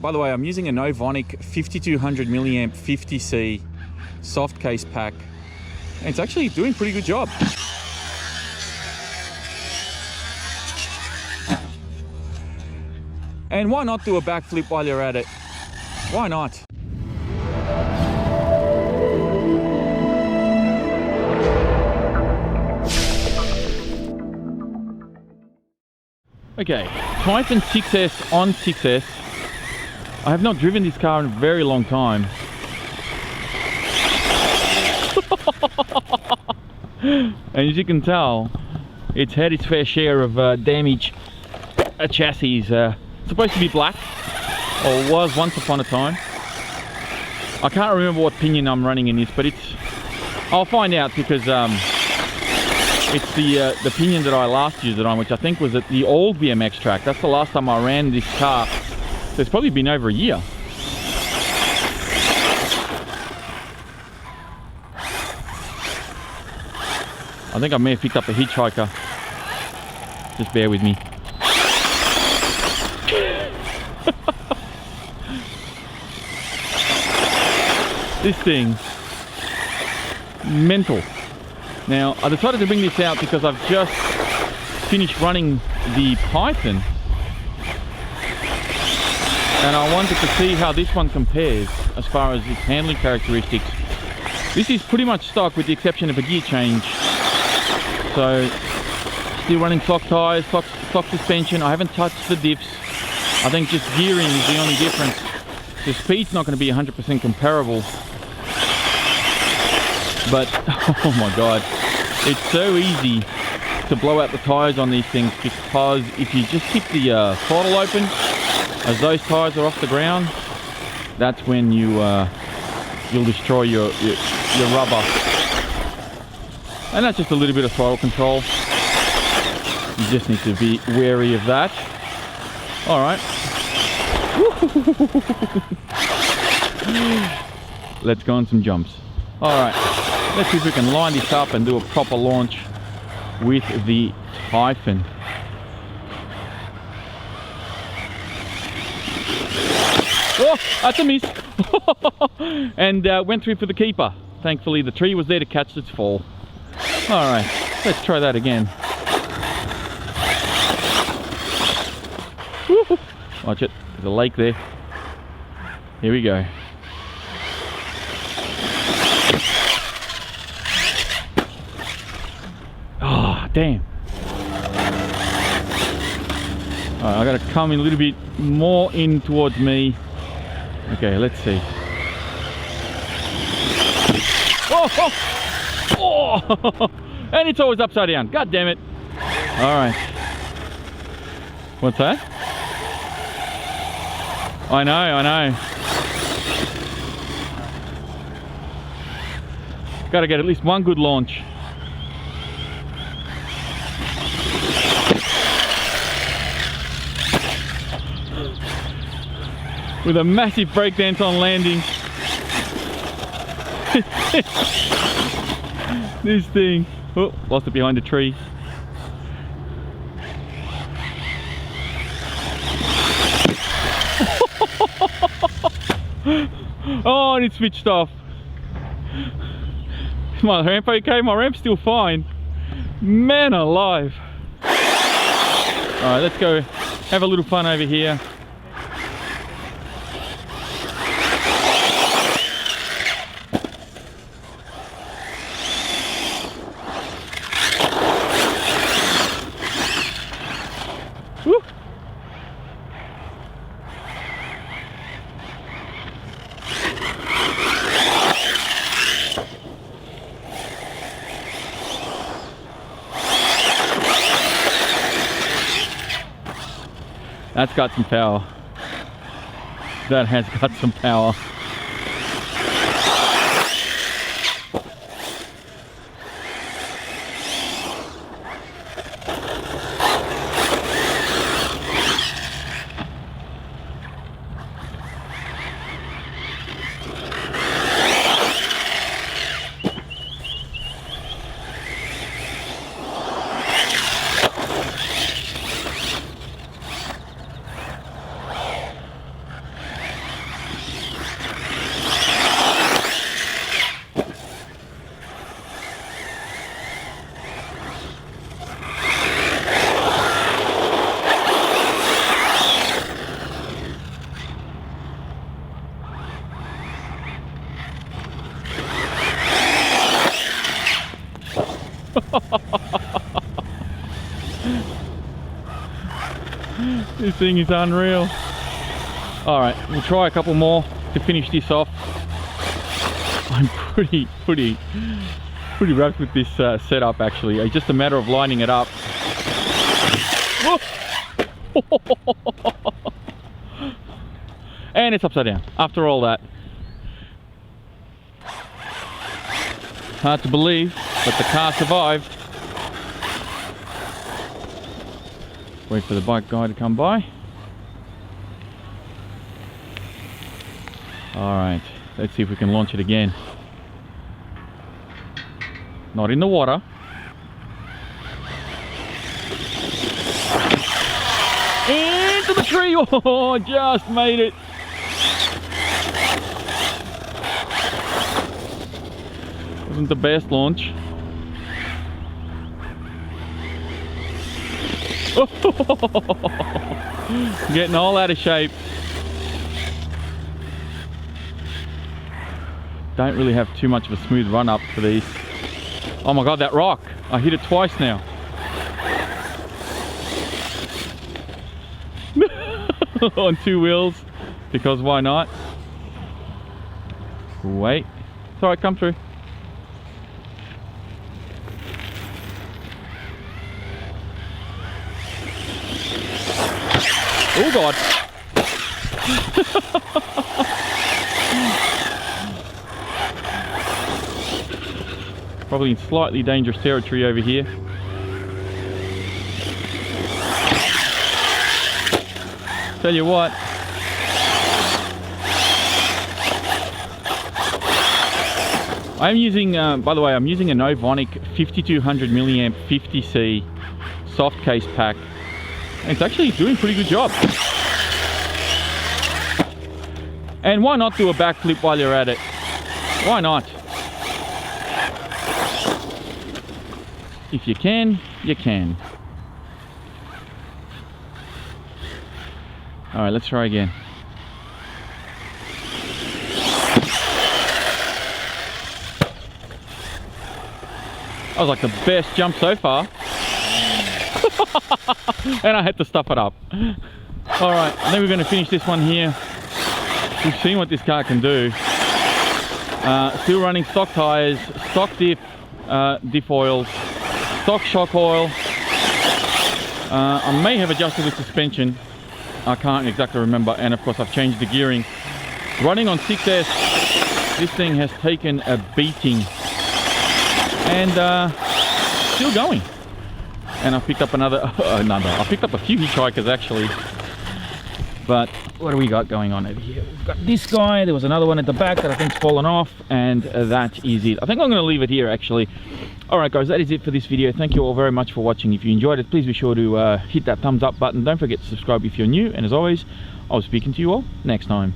By the way, I'm using a Novonic 5200 milliamp 50C soft case pack. And it's actually doing a pretty good job. And why not do a backflip while you're at it? Why not? Okay, Typhon 6S on 6S. I have not driven this car in a very long time. And as you can tell, it's had its fair share of damage. A chassis supposed to be black, or was once upon a time. I can't remember what pinion I'm running in this, but I'll find out, because it's the pinion that I last used it on, which I think was at the old BMX track. That's the last time I ran this car. So it's probably been over a year. I think I may have picked up a hitchhiker. Just bear with me. This thing, mental. Now, I decided to bring this out because I've just finished running the Typhon, and I wanted to see how this one compares as far as its handling characteristics. This is pretty much stock with the exception of a gear change. So, still running stock tyres, stock suspension. I haven't touched the diffs. I think just gearing is the only difference. The speed's not going to be 100% comparable. But, oh my god, it's so easy to blow out the tyres on these things, because if you just keep the throttle open as those tyres are off the ground, that's when you'll destroy your rubber. And that's just a little bit of throttle control. You just need to be wary of that. Alright. Let's go on some jumps. Alright, let's see if we can line this up and do a proper launch with the Typhon. Oh, that's a miss. And went through for the keeper. Thankfully the tree was there to catch its fall. Alright, let's try that again. Watch it, there's a lake there. Here we go. Oh, damn. Alright, I gotta come in a little bit more in towards me. Okay, let's see. Oh! Oh! And it's always upside down. God damn it. Alright. What's that? I know. Gotta get at least one good launch. With a massive breakdance on landing. This thing. Oh, lost it behind a tree. Oh, and it switched off. Is my ramp okay? My ramp's still fine. Man alive. Alright, let's go have a little fun over here. Woo. That's got some power. That has got some power. This thing is unreal. Alright, we'll try a couple more to finish this off. I'm pretty wrapped with this setup actually. It's just a matter of lining it up. And it's upside down after all that. Hard to believe, but the car survived. Wait for the bike guy to come by. Alright, let's see if we can launch it again. Not in the water. Into the tree! Oh, just made it! Wasn't the best launch. Getting all out of shape. Don't really have too much of a smooth run up for these. Oh my god, that rock! I hit it twice now. On two wheels, because why not? Wait, it's alright, come through. Oh god! Probably in slightly dangerous territory over here. Tell you what, I'm using, by the way, I'm using a Novonic 5200 milliamp 50C soft case pack. And it's actually doing a pretty good job. And why not do a backflip while you're at it? Why not? If you can, you can. Alright, let's try again. That was like the best jump so far. And I had to stuff it up. Alright, I think we're going to finish this one here. We've seen what this car can do. Still running stock tyres, stock diff oils, stock shock oil. I may have adjusted the suspension. I can't exactly remember, and of course I've changed the gearing. Running on 6S, this thing has taken a beating. And still going. And I picked up I picked up a few hitchhikers actually. But what do we got going on over here? We've got this guy, there was another one at the back that I think's fallen off, and that is it. I think I'm going to leave it here actually. Alright guys, that is it for this video. Thank you all very much for watching. If you enjoyed it, please be sure to hit that thumbs up button. Don't forget to subscribe if you're new, and as always, I'll be speaking to you all next time.